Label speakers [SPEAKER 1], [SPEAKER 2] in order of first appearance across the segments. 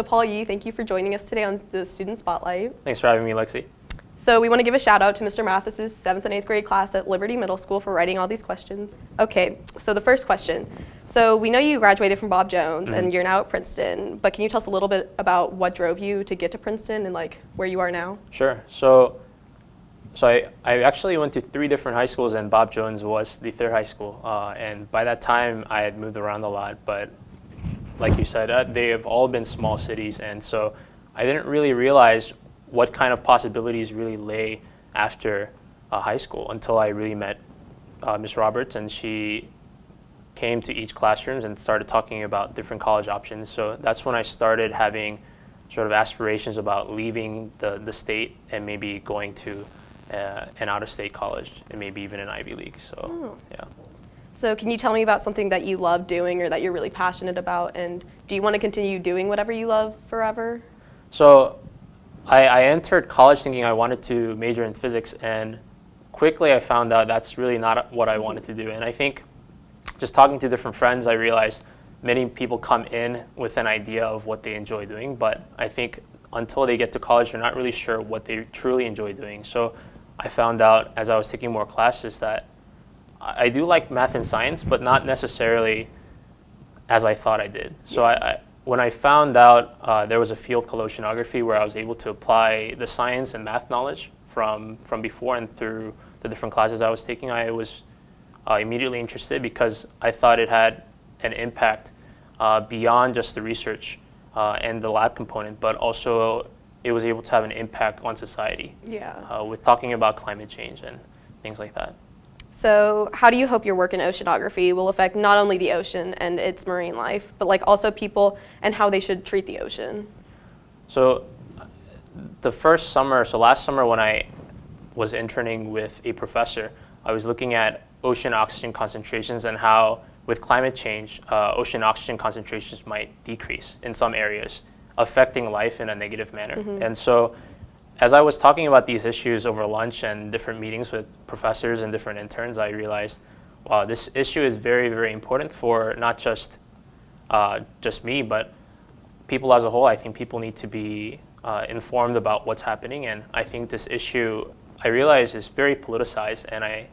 [SPEAKER 1] So Paul Yee, thank you for joining us today on the Student Spotlight.
[SPEAKER 2] Thanks for having me, Lexie.
[SPEAKER 1] So we want to give a shout out to Mr. Mathis's 7th and 8th grade class at Liberty Middle School for writing all these questions. Okay, so the first question. So we know you graduated from Bob Jones and you're now at Princeton, but can you tell us a little bit about what drove you to get to Princeton and like where you are now?
[SPEAKER 2] Sure. So I actually went to 3 different high schools, and Bob Jones was the 3rd high school. And by that time, I had moved around a lot, but like you said, they have all been small cities, and so I didn't really realize what kind of possibilities really lay after high school until I really met Ms. Roberts, and she came to each classrooms and started talking about different college options. So that's when I started having sort of aspirations about leaving the state and maybe going to an out-of-state college and maybe even an Ivy League. So yeah.
[SPEAKER 1] So can you tell me about something that you love doing or that you're really passionate about, and do you want to continue doing whatever you love forever?
[SPEAKER 2] So I entered college thinking I wanted to major in physics, and quickly I found out that's really not what I wanted to do. And I think just talking to different friends, I realized many people come in with an idea of what they enjoy doing, but I think until they get to college, they're not really sure what they truly enjoy doing. So I found out as I was taking more classes that I do like math and science, but not necessarily as I thought I did. So when I found out there was a field called oceanography where I was able to apply the science and math knowledge from before and through the different classes I was taking, I was immediately interested because I thought it had an impact beyond just the research and the lab component, but also it was able to have an impact on society with talking about climate change and things like that.
[SPEAKER 1] So how do you hope your work in oceanography will affect not only the ocean and its marine life, but like also people and how they should treat the ocean?
[SPEAKER 2] So the first summer, so last summer when I was interning with a professor, I was looking at ocean oxygen concentrations and how with climate change, ocean oxygen concentrations might decrease in some areas, affecting life in a negative manner. And so as I was talking about these issues over lunch and different meetings with professors and different interns, I realized, wow, this issue is very, very important for not just me, but people as a whole. I think people need to be informed about what's happening, and I think this issue, I realize, is very politicized, and I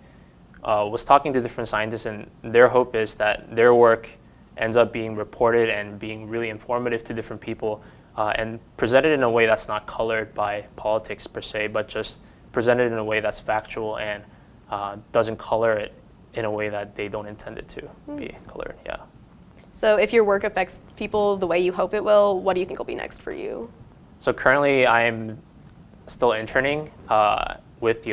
[SPEAKER 2] was talking to different scientists, and their hope is that their work ends up being reported and being really informative to different people, and presented in a way that's not colored by politics per se, but just presented in a way that's factual and doesn't color it in a way that they don't intend it to be colored. Yeah.
[SPEAKER 1] So if your work affects people the way you hope it will, what do you think will be next for you?
[SPEAKER 2] So currently I'm still interning with the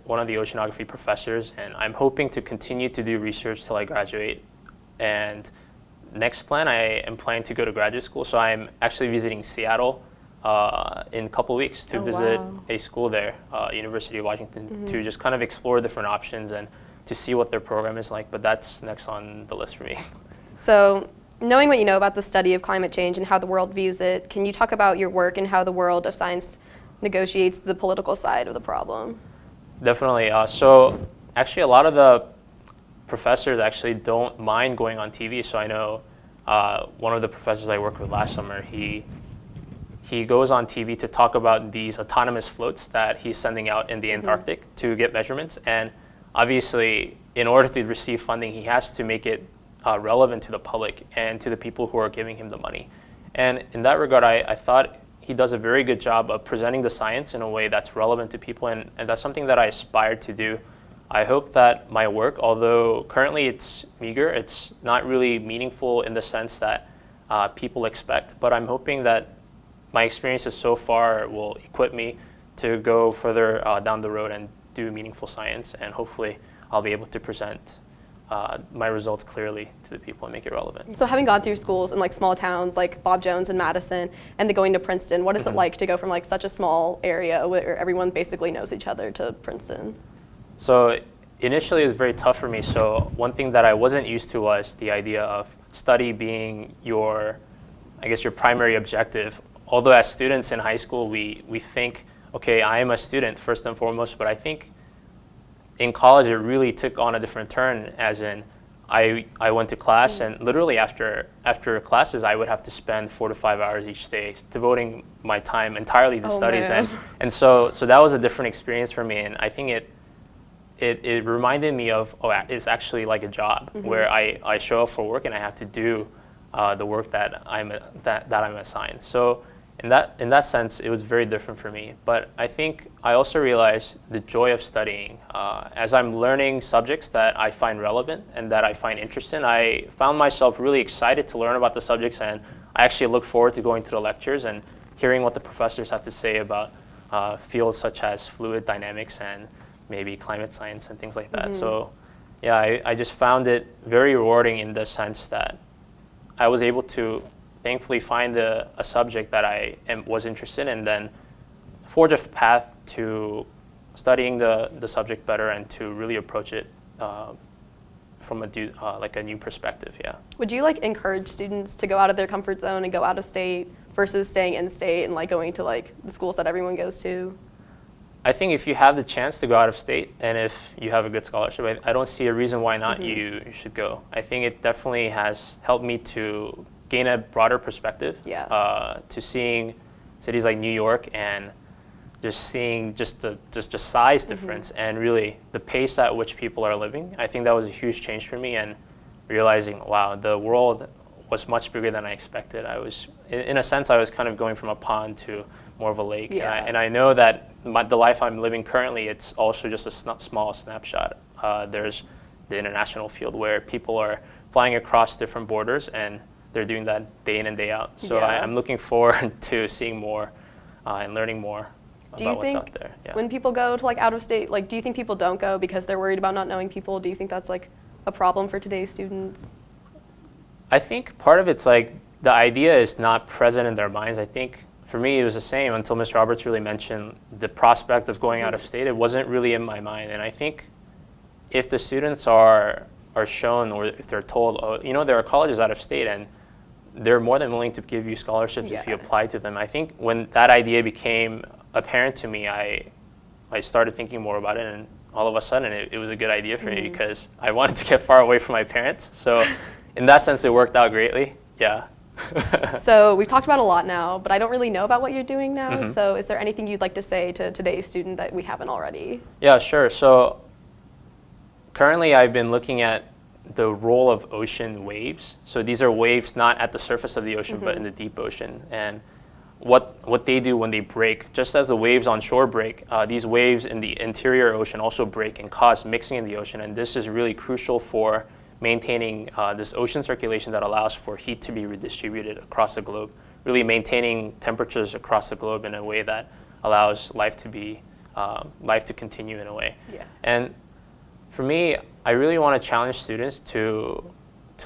[SPEAKER 2] one of the oceanography professors, and I'm hoping to continue to do research till I graduate. And next plan, I am planning to go to graduate school, so I'm actually visiting Seattle in a couple of weeks to visit a school there, University of Washington, to just kind of explore different options and to see what their program is like, but that's next on the list for me.
[SPEAKER 1] So knowing what you know about the study of climate change and how the world views it, can you talk about your work and how the world of science negotiates the political side of the problem?
[SPEAKER 2] Definitely. So actually a lot of the professors actually don't mind going on TV. So I know one of the professors I worked with last summer, he goes on TV to talk about these autonomous floats that he's sending out in the Antarctic to get measurements. And obviously, in order to receive funding, he has to make it relevant to the public and to the people who are giving him the money. And in that regard, I thought he does a very good job of presenting the science in a way that's relevant to people, and that's something that I aspire to do. I hope that my work, although currently it's meager, it's not really meaningful in the sense that people expect, but I'm hoping that my experiences so far will equip me to go further down the road and do meaningful science, and hopefully I'll be able to present my results clearly to the people and make it relevant.
[SPEAKER 1] So having gone through schools in like small towns like Bob Jones and Madison, and then going to Princeton, what is it like to go from like such a small area where everyone basically knows each other to Princeton?
[SPEAKER 2] So initially it was very tough for me. So one thing that I wasn't used to was the idea of study being your primary objective. Although as students in high school, we think, okay, I am a student first and foremost, but I think in college it really took on a different turn, as in I went to class, and literally after classes, I would have to spend 4 to 5 hours each day devoting my time entirely to studies.
[SPEAKER 1] Man.
[SPEAKER 2] And so that was a different experience for me, and I think it reminded me of, it's actually like a job where I show up for work and I have to do the work that I'm assigned. So in that sense, it was very different for me. But I think I also realized the joy of studying. As I'm learning subjects that I find relevant and that I find interesting, I found myself really excited to learn about the subjects, and I actually look forward to going to the lectures and hearing what the professors have to say about fields such as fluid dynamics and maybe climate science and things like that. So yeah, I just found it very rewarding in the sense that I was able to thankfully find a subject that I was interested in, and then forge a path to studying the subject better and to really approach it from a new perspective. Yeah.
[SPEAKER 1] Would you like encourage students to go out of their comfort zone and go out of state versus staying in state and like going to like the schools that everyone goes to?
[SPEAKER 2] I think if you have the chance to go out of state and if you have a good scholarship, I don't see a reason why not you should go. I think it definitely has helped me to gain a broader perspective, to seeing cities like New York and just seeing just the size difference and really the pace at which people are living. I think that was a huge change for me, and realizing, wow, the world was much bigger than I expected. I was, in a sense, I was kind of going from a pond to more of a lake.
[SPEAKER 1] Yeah.
[SPEAKER 2] And I know that the life I'm living currently, it's also just a small snapshot. There's the international field where people are flying across different borders, and they're doing that day in and day out. So I'm looking forward to seeing more and learning more about what's out there. Yeah.
[SPEAKER 1] When people go to like out of state, like do you think people don't go because they're worried about not knowing people? Do you think that's like a problem for today's students?
[SPEAKER 2] I think part of it's like the idea is not present in their minds. I think for me it was the same until Mr. Roberts really mentioned the prospect of going out of state. It wasn't really in my mind, and I think if the students are shown, or if they're told, oh, you know, there are colleges out of state and they're more than willing to give you scholarships if you apply to them. I think when that idea became apparent to me, I started thinking more about it, and all of a sudden it was a good idea for me because I wanted to get far away from my parents. So in that sense, it worked out greatly. Yeah.
[SPEAKER 1] So we've talked about a lot now, but I don't really know about what you're doing now. So is there anything you'd like to say to today's student that we haven't already?
[SPEAKER 2] Yeah, sure. So currently I've been looking at the role of ocean waves. So these are waves not at the surface of the ocean, but in the deep ocean. And what they do when they break, just as the waves on shore break, these waves in the interior ocean also break and cause mixing in the ocean. And this is really crucial for maintaining this ocean circulation that allows for heat to be redistributed across the globe, really maintaining temperatures across the globe in a way that allows life to continue in a way.
[SPEAKER 1] Yeah.
[SPEAKER 2] And for me, I really want to challenge students to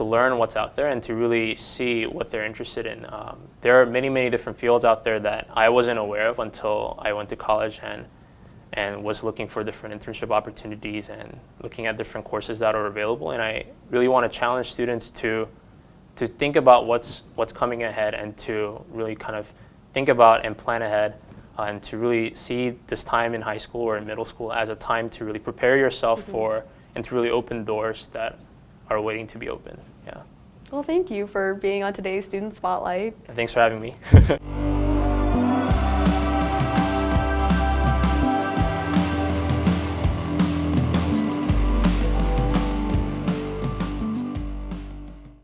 [SPEAKER 2] learn what's out there and to really see what they're interested in. There are many, many different fields out there that I wasn't aware of until I went to college and was looking for different internship opportunities and looking at different courses that are available. And I really want to challenge students to think about what's coming ahead and to really kind of think about and plan ahead, and to really see this time in high school or in middle school as a time to really prepare yourself for and to really open doors that are waiting to be opened. Yeah.
[SPEAKER 1] Well, thank you for being on today's Student Spotlight.
[SPEAKER 2] Thanks for having me.